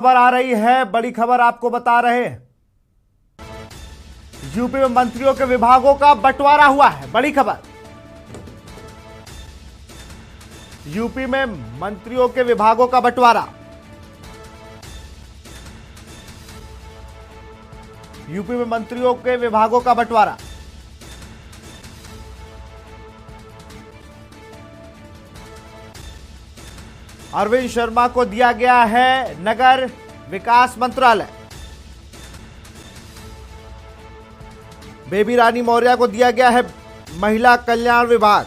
खबर आ रही है, बड़ी खबर आपको बता रहे हैं। यूपी में मंत्रियों के विभागों का बंटवारा हुआ है, बड़ी खबर। यूपी में मंत्रियों के विभागों का बंटवारा। यूपी में मंत्रियों के विभागों का बंटवारा। अरविंद शर्मा को दिया गया है नगर विकास मंत्रालय। बेबी रानी मौर्य को दिया गया है महिला कल्याण विभाग।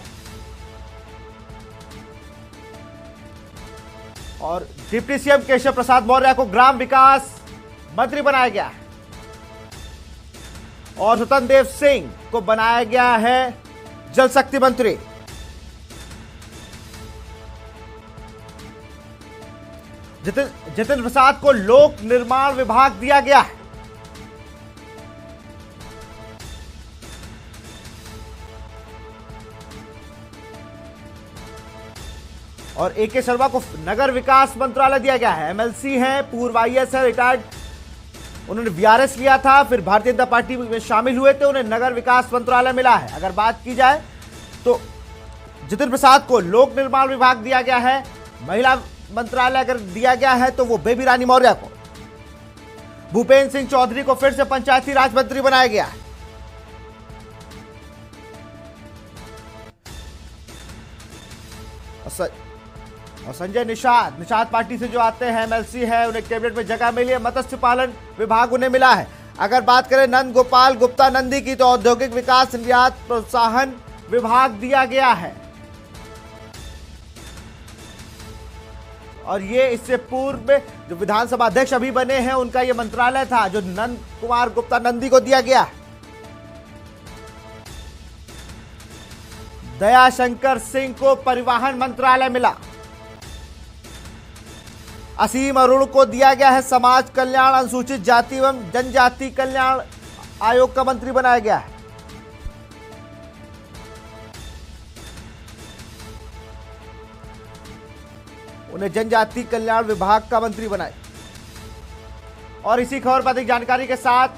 और डिप्टी सीएम केशव प्रसाद मौर्य को ग्राम विकास मंत्री बनाया गया है। और स्वतंत्र देव सिंह को बनाया गया है जल शक्ति मंत्री। जितेंद्र प्रसाद को लोक निर्माण विभाग दिया गया है। और ए.के. शर्मा को नगर विकास मंत्रालय दिया गया है। एमएलसी हैं, पूर्व आईएएस है, रिटायर्ड। उन्होंने बीआरएस लिया था, फिर भारतीय जनता पार्टी में शामिल हुए थे, उन्हें नगर विकास मंत्रालय मिला है। अगर बात की जाए तो जितेंद्र प्रसाद को लोक निर्माण विभाग दिया गया है। महिला मंत्रालय अगर दिया गया है तो वो बेबी रानी मौर्य को। भूपेंद्र सिंह चौधरी को फिर से पंचायती राज मंत्री बनाया गया है। और संजय निषाद पार्टी से जो आते हैं, एमएलसी है, उन्हें कैबिनेट में जगह मिली है। मत्स्य पालन विभाग उन्हें मिला है। अगर बात करें नंद गोपाल गुप्ता नंदी की तो औद्योगिक विकास निर्यात प्रोत्साहन विभाग दिया गया है। और ये इससे पूर्व में जो विधानसभा अध्यक्ष अभी बने हैं उनका ये मंत्रालय था, जो नंद कुमार गुप्ता नंदी को दिया गया। दयाशंकर सिंह को परिवहन मंत्रालय मिला। असीम अरुण को दिया गया है समाज कल्याण अनुसूचित जाति एवं जनजाति कल्याण आयोग का मंत्री बनाया गया है। उन्हें जनजाति कल्याण विभाग का मंत्री बनाए। और इसी खबर पर अधिक जानकारी के साथ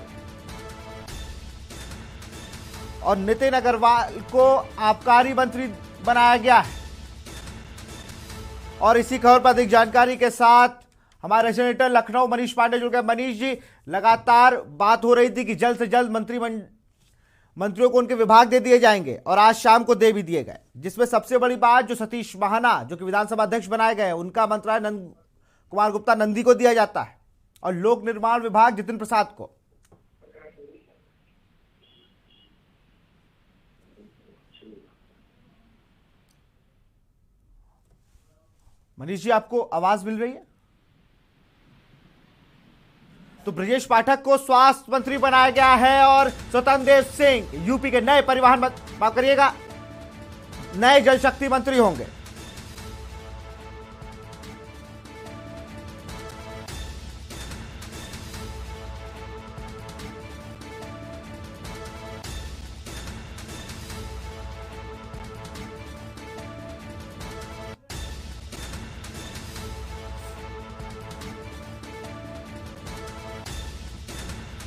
और नितिन अग्रवाल को आबकारी मंत्री बनाया गया है। और इसी खबर पर अधिक जानकारी के साथ हमारे रीजनल लखनऊ मनीष पांडे जुड़ गए। मनीष जी, लगातार बात हो रही थी कि जल्द से जल्द मंत्रियों को उनके विभाग दे दिए जाएंगे और आज शाम को दे भी दिए गए, जिसमें सबसे बड़ी बात जो सतीश महाना जो कि विधानसभा अध्यक्ष बनाए गए, उनका मंत्रालय नंद कुमार गुप्ता नंदी को दिया जाता है और लोक निर्माण विभाग जितेंद्र प्रसाद को। मनीष जी, आपको आवाज मिल रही है? तो ब्रजेश पाठक को स्वास्थ्य मंत्री बनाया गया है और स्वतंत्र देव सिंह यूपी के नए परिवहन करिएगा, नए जल शक्ति मंत्री होंगे।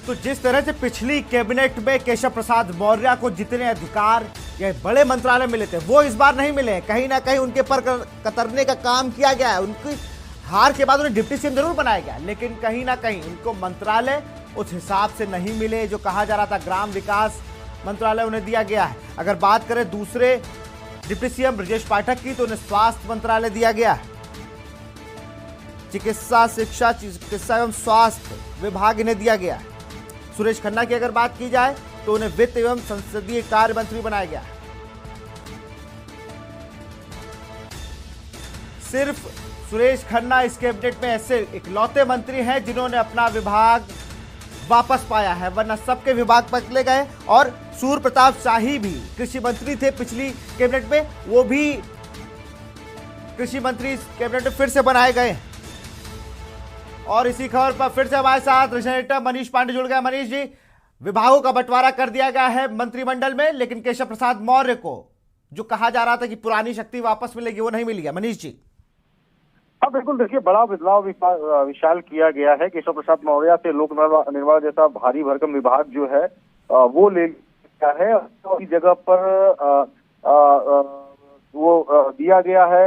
तो जिस तरह से पिछली कैबिनेट में केशव प्रसाद मौर्य को जितने अधिकार या बड़े मंत्रालय मिले थे, वो इस बार नहीं मिले। कहीं ना कहीं उनके पर कतरने का काम किया गया है। उनकी हार के बाद उन्हें डिप्टी सीएम जरूर बनाया गया, लेकिन कहीं ना कहीं उनको मंत्रालय उस हिसाब से नहीं मिले जो कहा जा रहा था। ग्राम विकास मंत्रालय उन्हें दिया गया है। अगर बात करें दूसरे डिप्टी सीएम ब्रजेश पाठक की तो उन्हें स्वास्थ्य मंत्रालय दिया गया है। चिकित्सा शिक्षा चिकित्सा एवं स्वास्थ्य विभाग इन्हें दिया गया है। सुरेश खन्ना की अगर बात की जाए तो उन्हें वित्त एवं संसदीय कार्य मंत्री बनाया गया है। सिर्फ सुरेश खन्ना इस कैबिनेट में ऐसे इकलौते मंत्री हैं जिन्होंने अपना विभाग वापस पाया है, वरना सबके विभाग बदले गए। और सूर्य प्रताप शाही भी कृषि मंत्री थे पिछली कैबिनेट में, वो भी कृषि मंत्री इस कैबिनेट में फिर से बनाए गए। और इसी खबर पर फिर से हमारे साथ रीजनल मनीष पांडे जुड़ गए। मनीष जी, विभागों का बंटवारा कर दिया गया है मंत्रिमंडल में, लेकिन केशव प्रसाद मौर्य को जो कहा जा रहा था कि पुरानी शक्ति वापस मिलेगी, वो नहीं मिली है। मनीष जी। हाँ बिल्कुल, देखिए बड़ा बदलाव विशाल किया गया है। केशव प्रसाद मौर्य से लोक निर्माण जैसा भारी भरकम विभाग जो है वो ले लिया है। और इस जगह पर दिया गया है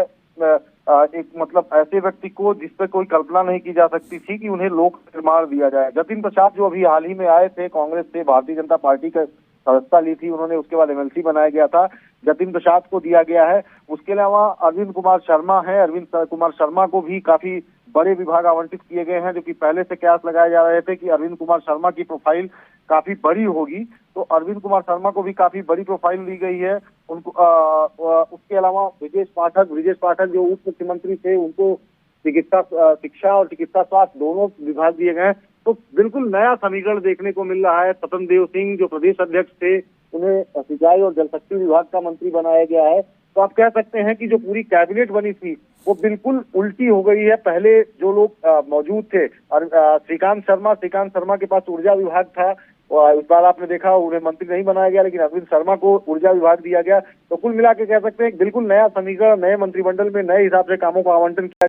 एक मतलब ऐसे व्यक्ति को जिस पर कोई कल्पना नहीं की जा सकती थी कि उन्हें लोक निर्माण दिया जाए। जतिन प्रसाद जो अभी हाल ही में आए थे कांग्रेस से, भारतीय जनता पार्टी का सदस्यता ली थी उन्होंने, उसके बाद एमएलसी बनाया गया था, जतिन प्रसाद को दिया गया है। उसके अलावा अरविंद कुमार शर्मा है, अरविंद कुमार शर्मा को भी काफी बड़े विभाग आवंटित किए गए हैं, जो कि पहले से कयास लगाए जा रहे थे कि अरविंद कुमार शर्मा की प्रोफाइल काफी बड़ी होगी, तो अरविंद कुमार शर्मा को भी काफी बड़ी प्रोफाइल दी गई है उनको। उसके अलावा ब्रिजेश पाठक जो उप मुख्यमंत्री थे, उनको चिकित्सा शिक्षा और चिकित्सा स्वास्थ्य दोनों विभाग दिए गए हैं। तो बिल्कुल नया समीकरण देखने को मिल रहा है। स्वतंत्र देव सिंह जो प्रदेश अध्यक्ष थे, उन्हें सिंचाई और जल शक्ति विभाग का मंत्री बनाया गया है। तो आप कह सकते हैं कि जो पूरी कैबिनेट बनी थी वो बिल्कुल उल्टी हो गई है। पहले जो लोग मौजूद थे, श्रीकांत शर्मा के पास ऊर्जा विभाग था, इस बार आपने देखा उन्हें मंत्री नहीं बनाया गया, लेकिन अरविंद शर्मा को ऊर्जा विभाग दिया गया। तो कुल मिला के कह सकते हैं बिल्कुल नया समीकरण, नए मंत्रिमंडल में नए हिसाब से कामों का आवंटन किया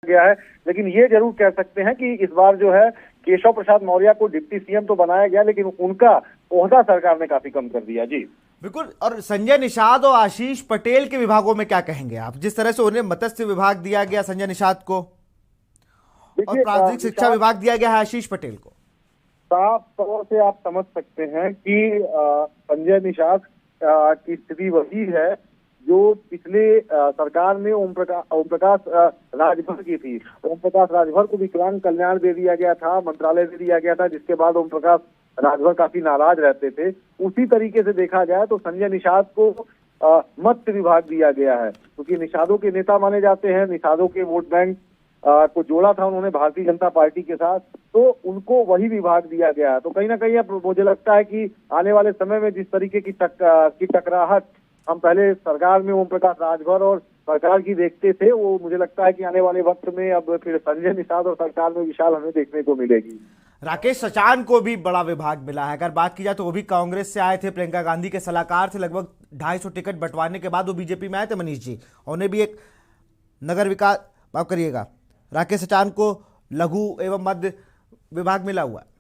गया है। लेकिन ये जरूर कह सकते हैं कि इस बार जो है केशव प्रसाद मौर्य को डिप्टी सीएम तो बनाया गया, लेकिन उनका ओहदा सरकार ने काफी कम कर दिया। जी बिल्कुल। और संजय निषाद और आशीष पटेल के विभागों में क्या कहेंगे आप, जिस तरह से उन्हें मत्स्य विभाग दिया गया संजय निषाद को और प्राथमिक शिक्षा विभाग दिया गया है आशीष पटेल को? साफ तौर से आप समझ सकते हैं कि संजय निषाद की स्थिति वही है जो पिछले सरकार में ओम प्रकाश राजभर की थी। ओम प्रकाश राजभर को विकलांग कल्याण दे दिया गया था, मंत्रालय दे दिया गया था, जिसके बाद ओम प्रकाश राजभर काफी नाराज रहते थे। उसी तरीके से देखा जाए तो संजय निषाद को मत्स्य विभाग दिया गया है, क्योंकि निषादों के नेता माने जाते हैं, निषादों के वोट बैंक को जोड़ा था उन्होंने भारतीय जनता पार्टी के साथ, तो उनको वही विभाग दिया गया है। तो कहीं ना कहीं अब मुझे लगता है कि आने वाले समय में जिस तरीके की टकराहट हम पहले सरकार में ओम प्रकाश राजभर और सरकार की देखते थे, वो मुझे लगता है कि आने वाले वक्त में अब फिर संजय निषाद और सरकार में विशाल हमें देखने को मिलेगी। राकेश सचान को भी बड़ा विभाग मिला है। अगर बात की जाए तो वो भी कांग्रेस से आए थे, प्रियंका गांधी के सलाहकार थे। लगभग 250 टिकट बंटवाने के बाद वो बीजेपी में आए थे मनीष जी, उन्हें भी एक नगर विकास, माफ करिएगा, राकेश सचान को लघु एवं मध्य विभाग मिला हुआ है।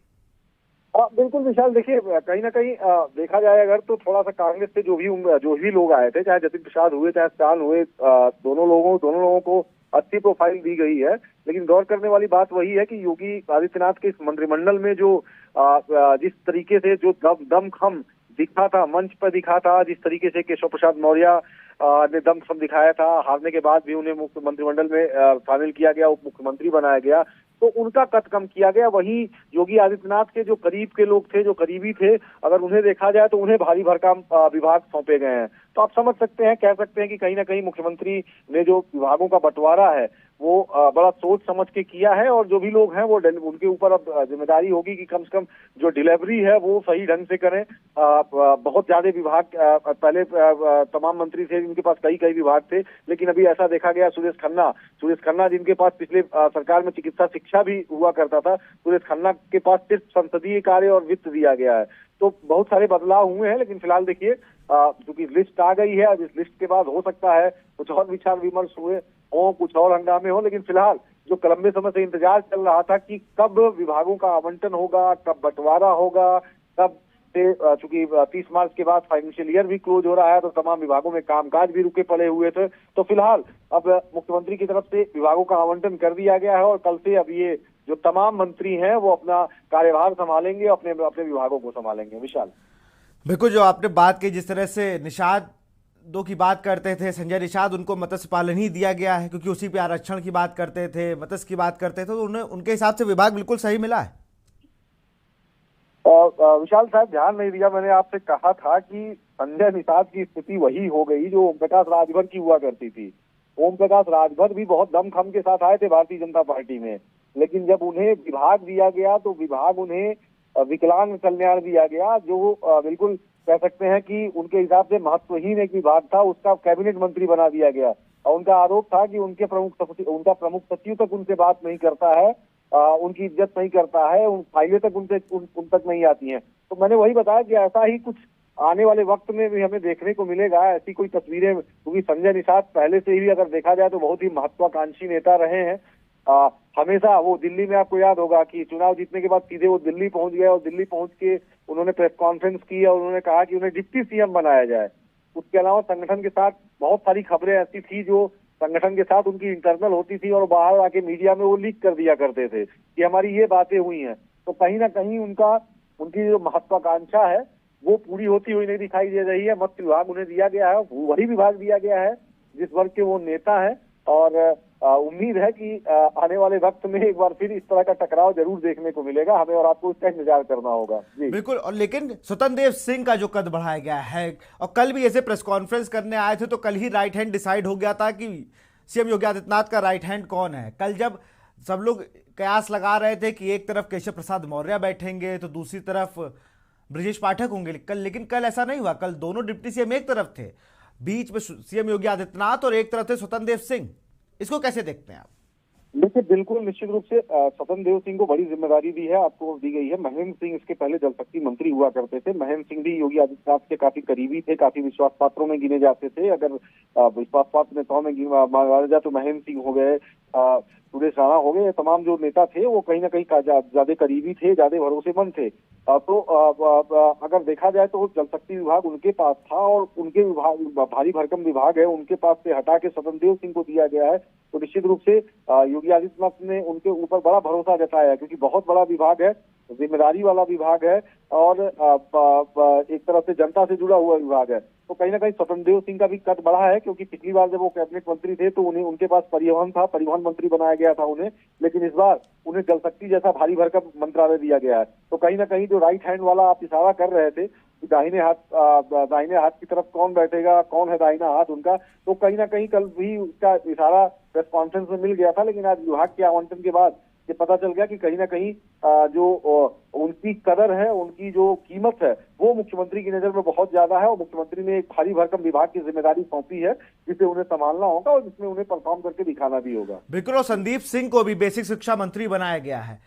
बिल्कुल विशाल, देखिए कहीं ना कहीं देखा जाए अगर तो थोड़ा सा कांग्रेस से जो भी लोग आए थे, चाहे जतिन प्रसाद हुए चाहे सचान हुए, दोनों लोगों को अच्छी प्रोफाइल दी गई है। लेकिन गौर करने वाली बात वही है कि योगी आदित्यनाथ के इस मंत्रिमंडल में जो जिस तरीके से जो दमखम दिखा था, मंच पर दिखा था, जिस तरीके से केशव प्रसाद मौर्य ने दमखम दिखाया था, हारने के बाद भी उन्हें मंत्रिमंडल में शामिल किया गया, उप मुख्यमंत्री बनाया गया, तो उनका कद कम किया गया। वहीं योगी आदित्यनाथ के जो करीब के लोग थे, जो करीबी थे, अगर उन्हें देखा जाए तो उन्हें भारी भरकम विभाग सौंपे गए हैं। तो आप समझ सकते हैं, कह सकते हैं कि कहीं ना कहीं मुख्यमंत्री ने जो विभागों का बंटवारा है वो बड़ा सोच समझ के किया है। और जो भी लोग हैं वो उनके ऊपर अब जिम्मेदारी होगी कि कम से कम जो डिलीवरी है वो सही ढंग से करें। बहुत ज्यादा विभाग पहले तमाम मंत्री थे जिनके पास कई विभाग थे, लेकिन अभी ऐसा देखा गया सुरेश खन्ना जिनके पास पिछले सरकार में चिकित्सा शिक्षा भी हुआ करता था, सुरेश खन्ना के पास सिर्फ संसदीय कार्य और वित्त दिया गया है। तो बहुत सारे बदलाव हुए हैं, लेकिन फिलहाल देखिए क्योंकि लिस्ट आ गई है, अब इस लिस्ट के बाद हो सकता है कुछ और विचार विमर्श हुए हो, कुछ और हंगामे हो, लेकिन फिलहाल जो लंबे समय से इंतजार चल रहा था कि कब विभागों का आवंटन होगा, कब बंटवारा होगा, कब से चूंकि 30 मार्च के बाद फाइनेंशियल ईयर भी क्लोज हो रहा है, तो तमाम विभागों में कामकाज भी रुके पड़े हुए थे। तो फिलहाल अब मुख्यमंत्री की तरफ से विभागों का आवंटन कर दिया गया है और कल से अब ये जो तमाम मंत्री हैं वो अपना कार्यभार संभालेंगे, अपने विभागों को संभालेंगे। विशाल, बिल्कुल जो आपने बात की, जिस तरह से निषाद दो की बात करते थे, संजय निषाद, उनको मत्स्य पालन ही दिया गया है क्योंकि उसी पे आरक्षण की बात करते थे, मत्स्य की बात करते थे, तो उन्हें उनके हिसाब से विभाग बिल्कुल सही मिला है। विशाल साहब, ध्यान नहीं दिया, मैंने आपसे कहा था कि संजय निषाद की स्थिति वही हो गई जो ओम प्रकाश राजभर की हुआ करती थी। ओम प्रकाश राजभर भी बहुत दमखम के साथ आए थे भारतीय जनता पार्टी में, लेकिन जब उन्हें विभाग दिया गया तो विभाग उन्हें विकलांग कल्याण दिया गया, जो बिल्कुल कह सकते हैं कि उनके हिसाब से महत्वहीन एक विभाग था, उसका कैबिनेट मंत्री बना दिया गया। और उनका आरोप था कि उनका प्रमुख सचिव तक उनसे बात नहीं करता है, उनकी इज्जत नहीं करता है, उन फाइलें तक उन तक नहीं आती हैं। तो मैंने वही बताया कि ऐसा ही कुछ आने वाले वक्त में भी हमें देखने को मिलेगा ऐसी कोई तस्वीरें, क्योंकि संजय निषाद पहले से ही अगर देखा जाए तो बहुत ही महत्वाकांक्षी नेता रहे हैं। हमेशा वो दिल्ली में, आपको याद होगा कि चुनाव जीतने के बाद सीधे वो दिल्ली पहुंच गए और दिल्ली पहुंच के उन्होंने प्रेस कॉन्फ्रेंस की और उन्होंने कहा कि उन्हें डिप्टी सीएम बनाया जाए। उसके अलावा संगठन के साथ बहुत सारी खबरें ऐसी थी जो संगठन के साथ उनकी इंटरनल होती थी और बाहर आके मीडिया में वो लीक कर दिया करते थे कि हमारी ये बातें हुई हैं। तो कहीं ना कहीं उनकी जो महत्वाकांक्षा है वो पूरी होती हुई नहीं दिखाई दे रही है। मत्स्य विभाग उन्हें दिया गया है, वही विभाग दिया गया है जिस वर्ग के वो नेता है, और उम्मीद है कि आने वाले वक्त में एक बार फिर इस तरह का टकराव जरूर देखने को मिलेगा। हमें और आपको इसका इंतजार करना होगा जी। बिल्कुल। और लेकिन स्वतंत्र देव सिंह का जो कद बढ़ाया गया है, और कल भी ऐसे प्रेस कॉन्फ्रेंस करने आए थे तो कल ही राइट हैंड डिसाइड हो गया था कि सीएम योगी आदित्यनाथ का राइट हैंड कौन है। कल जब सब लोग कयास लगा रहे थे कि एक तरफ केशव प्रसाद मौर्य बैठेंगे तो दूसरी तरफ ब्रजेश पाठक होंगे, लेकिन कल ऐसा नहीं हुआ। कल दोनों डिप्टी सीएम एक तरफ थे, बीच में सीएम योगी आदित्यनाथ और एक तरफ थे स्वतंत्र देव सिंह। इसको कैसे देखते हैं आप? देखिए, बिल्कुल निश्चित रूप से स्वतंत्र देव सिंह को बड़ी जिम्मेदारी दी है, आपको दी गई है। महेंद्र सिंह इसके पहले जल शक्ति मंत्री हुआ करते थे। महेंद्र सिंह भी योगी आदित्यनाथ के काफी करीबी थे, काफी विश्वास पात्रों में गिने जाते थे। अगर विश्वास पात्र नेताओं में माना जाए तो महेंद्र सिंह हो गए, सुरेश राणा हो गए, तमाम जो नेता थे वो कहीं ना कहीं ज्यादा करीबी थे, ज्यादा भरोसेमंद थे। तो अगर देखा जाए तो जल शक्ति विभाग उनके पास था और उनके विभाग भारी भरकम विभाग है, उनके पास से हटा के स्वतंत्र देव सिंह को दिया गया है। तो निश्चित रूप से योगी आदित्यनाथ ने उनके ऊपर बड़ा भरोसा जताया है, क्योंकि बहुत बड़ा विभाग है, जिम्मेदारी वाला विभाग है और एक तरफ से जनता से जुड़ा हुआ विभाग है। तो कहीं ना कहीं स्वतंत्र देव सिंह का भी कद बढ़ा है, क्योंकि पिछली बार जब वो कैबिनेट मंत्री थे तो उनके पास परिवहन था, परिवहन मंत्री बनाया गया था उन्हें, लेकिन इस बार उन्हें जल शक्ति जैसा भारी भरकम मंत्रालय दिया गया है। तो कहीं ना कहीं जो राइट हैंड वाला आप इशारा कर रहे थे कि दाहिने हाथ की तरफ कौन बैठेगा, कौन है दाहिना हाथ उनका, तो कहीं ना कहीं कल भी उसका इशारा प्रेस कॉन्फ्रेंस में मिल गया था। लेकिन आज विभाग के आवंटन के बाद ये पता चल गया कि कहीं ना कहीं जो उनकी कदर है, उनकी जो कीमत है वो मुख्यमंत्री की नजर में बहुत ज्यादा है और मुख्यमंत्री ने एक भारी भरकम विभाग की जिम्मेदारी सौंपी है जिसे उन्हें संभालना होगा और जिसमें उन्हें परफॉर्म करके दिखाना भी होगा। बिल्कुल। और संदीप सिंह को भी बेसिक शिक्षा मंत्री बनाया गया है।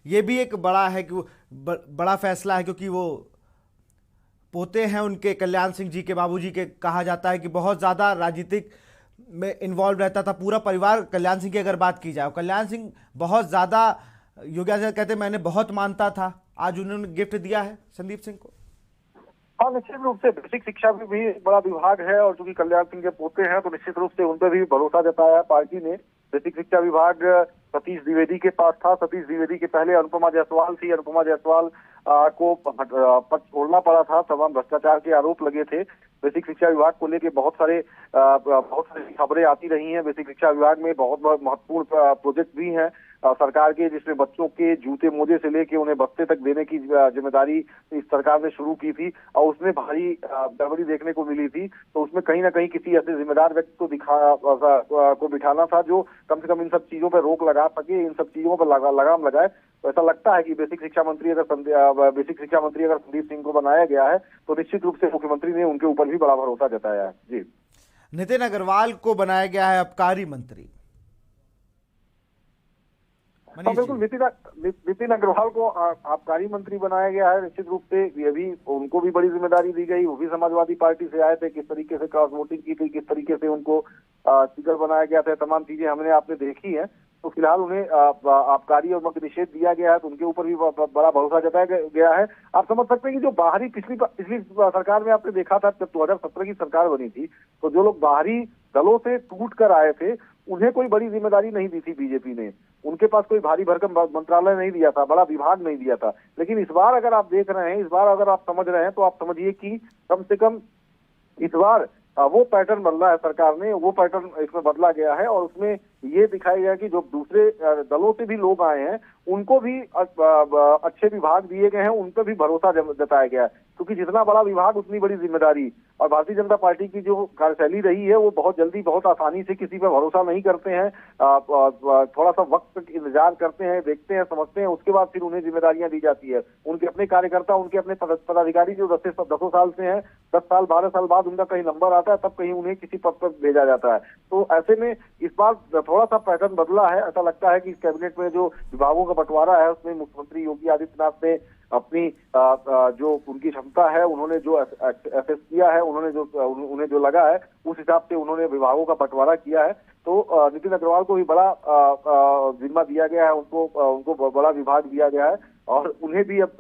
ये भी एक बड़ा है कि बड़ा फैसला है, क्योंकि वो पोते हैं उनके कल्याण सिंह जी के, बाबूजी के। कहा जाता है कि बहुत ज्यादा राजनीतिक में इन्वॉल्व रहता था पूरा परिवार कल्याण सिंह की। अगर बात की जाए, कल्याण सिंह बहुत ज्यादा, योगी आदित्यनाथ कहते मैंने बहुत मानता था, आज उन्होंने गिफ्ट दिया है संदीप सिंह को। हाँ, निश्चित रूप से बेसिक शिक्षा में भी एक बड़ा विभाग है और चूंकि कल्याण सिंह के पोते हैं तो निश्चित रूप से उन पर भी भरोसा जताया है पार्टी ने। बेसिक शिक्षा विभाग सतीश द्विवेदी के पास था। सतीश द्विवेदी के पहले अनुपमा जायसवाल थी। अनुपमा जायसवाल को पद छोड़ना पड़ा था, तमाम भ्रष्टाचार के आरोप लगे थे। बेसिक शिक्षा विभाग को लेकर बहुत सारी खबरें आती रही हैं। बेसिक शिक्षा विभाग में बहुत महत्वपूर्ण प्रोजेक्ट भी हैं सरकार के, जिसमें बच्चों के जूते मोजे से लेके उन्हें बस्ते तक देने की जिम्मेदारी इस सरकार ने शुरू की थी और उसमें भारी गड़बड़ी देखने को मिली थी। तो उसमें कहीं ना कहीं किसी ऐसे जिम्मेदार व्यक्ति को बिठाना था जो कम से कम इन सब चीजों पर रोक लगा सके, इन सब चीजों पर लगाम लगाए। तो ऐसा लगता है कि बेसिक शिक्षा मंत्री अगर संदीप सिंह को बनाया गया है तो निश्चित रूप से मुख्यमंत्री ने उनके ऊपर भी बड़ा भरोसा जताया है जी। नितिन अग्रवाल को बनाया गया है आबकारी मंत्री। हाँ, बिल्कुल। नितिन अग्रवाल को आबकारी मंत्री बनाया गया है। निश्चित रूप से ये भी उनको भी बड़ी जिम्मेदारी दी गई। वो भी समाजवादी पार्टी से आए थे, किस तरीके से क्रॉस वोटिंग की गई, किस तरीके से उनको स्पीकर बनाया गया था, तमाम चीजें आपने देखी है। तो फिलहाल उन्हें आबकारी और मद्य निषेध दिया गया है तो उनके ऊपर भी बड़ा भरोसा जताया गया है। आप समझ सकते हैं कि जो बाहरी पिछली सरकार में आपने देखा था, जब 2017 की सरकार बनी थी तो जो लोग बाहरी दलों से टूट कर आए थे उन्हें कोई बड़ी जिम्मेदारी नहीं दी थी बीजेपी ने। उनके पास कोई भारी भरकम मंत्रालय नहीं दिया था, बड़ा विभाग नहीं दिया था। लेकिन इस बार अगर आप देख रहे हैं, इस बार अगर आप समझ रहे हैं तो आप समझिए कि कम से कम इस बार वो पैटर्न बदला है सरकार ने, वो पैटर्न इसमें बदला गया है और उसमें ये दिखाया गया कि जो दूसरे दलों से भी लोग आए हैं उनको भी अच्छे विभाग दिए गए हैं, उन पर भी भरोसा जताया गया है। क्योंकि जितना बड़ा विभाग उतनी बड़ी जिम्मेदारी। और भारतीय जनता पार्टी की जो कार्यशैली रही है वो बहुत जल्दी, बहुत आसानी से किसी पर भरोसा नहीं करते हैं। थोड़ा सा वक्त तक इंतजार करते हैं, देखते हैं, समझते हैं, उसके बाद फिर उन्हें जिम्मेदारियां दी जाती है। उनके अपने कार्यकर्ता, उनके अपने पदाधिकारी जो 10 साल से हैं, 10 साल 12 साल बाद उनका कहीं नंबर आता है तब कहीं उन्हें किसी पद पर भेजा जाता है। तो ऐसे में इस बार थोड़ा सा पैटर्न बदला है। ऐसा लगता है कि इस कैबिनेट में जो विभागों का बंटवारा है उसमें मुख्यमंत्री योगी आदित्यनाथ ने अपनी जो उनकी क्षमता है, उन्होंने जो एसेस किया है, उन्हें जो लगा है उस हिसाब से उन्होंने विभागों का बंटवारा किया है। तो नितिन अग्रवाल को भी बड़ा जिम्मा दिया गया है, उनको बड़ा विभाग दिया गया है और उन्हें भी अब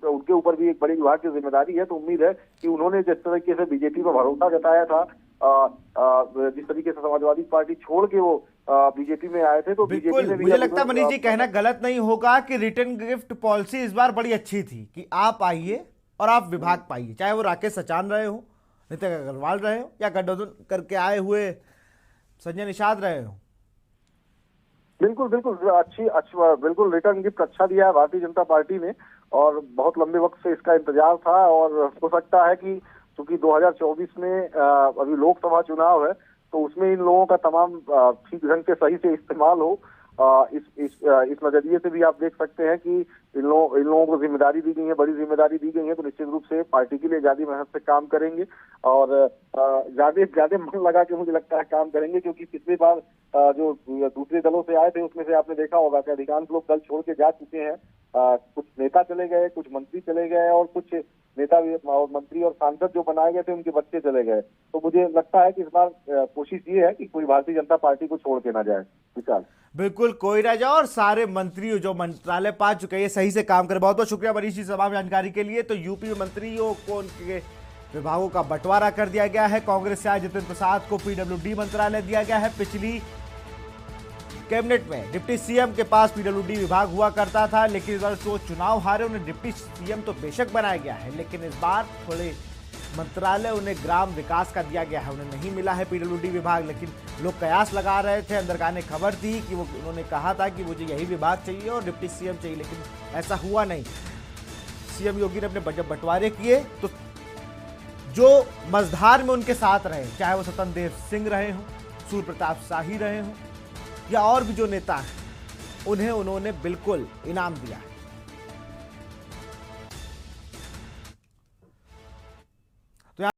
उनके ऊपर भी एक बड़ी विभाग की जिम्मेदारी है। तो उम्मीद है कि उन्होंने जिस तरीके से बीजेपी पर भरोसा जताया था, जिस तरीके से समाजवादी पार्टी छोड़ के वो बीजेपी में आए थे, तो बीजेपी ने भी, मुझे लगता है मनीष जी कहना गलत नहीं होगा कि रिटर्न गिफ्ट पॉलिसी इस बार बड़ी अच्छी थी कि आप आइए और आप विभाग पाइए, चाहे वो राकेश सचान रहे हो, नितिन अग्रवाल रहे हो या गठबंधन करके आए हुए संजय निषाद रहे हो। बिल्कुल बिल्कुल रिटर्न गिफ्ट अच्छा दिया है भारतीय जनता पार्टी ने और बहुत लंबे वक्त से इसका इंतजार था। और हो सकता है कि क्योंकि 2024 में अभी लोकसभा चुनाव है, तो उसमें इन लोगों का तमाम ठीक ढंग से सही से इस्तेमाल हो। इस नजरिए से भी आप देख सकते हैं कि इन लोगों को जिम्मेदारी दी गई है, बड़ी जिम्मेदारी दी गई है, तो निश्चित रूप से पार्टी के लिए ज्यादा मेहनत से काम करेंगे और ज्यादा मन लगा के मुझे लगता है काम करेंगे। क्योंकि पिछली बार जो दूसरे दलों से आए थे उसमें से आपने देखा होगा कि अधिकांश लोग दल छोड़ के जा चुके हैं। कुछ नेता चले गए, कुछ मंत्री चले गए और कुछ नेता और मंत्री और सांसद जो बनाए गए थे उनके बच्चे चले गए। तो मुझे लगता है कि इस बार कोशिश ये है कि कोई भारतीय जनता पार्टी को छोड़ के ना जाए। विशाल, बिल्कुल कोई ना जाए और सारे मंत्री जो मंत्रालय पा चुके हैं सही से काम करें। बहुत बहुत शुक्रिया मनीष जी तमाम जानकारी के लिए। तो यूपी में मंत्रियों को उनके विभागों का बंटवारा कर दिया गया है। कांग्रेस से आए जितिन प्रसाद को पीडब्ल्यूडी मंत्रालय दिया गया है। पिछली कैबिनेट में डिप्टी सीएम के पास पीडब्ल्यूडी विभाग हुआ करता था, लेकिन इस बार जो चुनाव हारे उन्हें डिप्टी सीएम तो बेशक बनाया गया है, लेकिन इस बार थोड़े मंत्रालय उन्हें ग्राम विकास का दिया गया है, उन्हें नहीं मिला है पीडब्ल्यूडी विभाग। लेकिन लोग कयास लगा रहे थे, अंदरगाने खबर थी कि उन्होंने कहा था कि मुझे यही विभाग चाहिए और डिप्टी सीएम चाहिए, लेकिन ऐसा हुआ नहीं। सीएम योगी ने अपने बजट बंटवारे किए तो जो मझधार में उनके साथ रहे, चाहे वो स्वतंत्र सिंह रहे हों, सूर्य प्रताप शाही रहे हों या और भी जो नेता हैं, उन्हें उन्होंने बिल्कुल इनाम दिया है।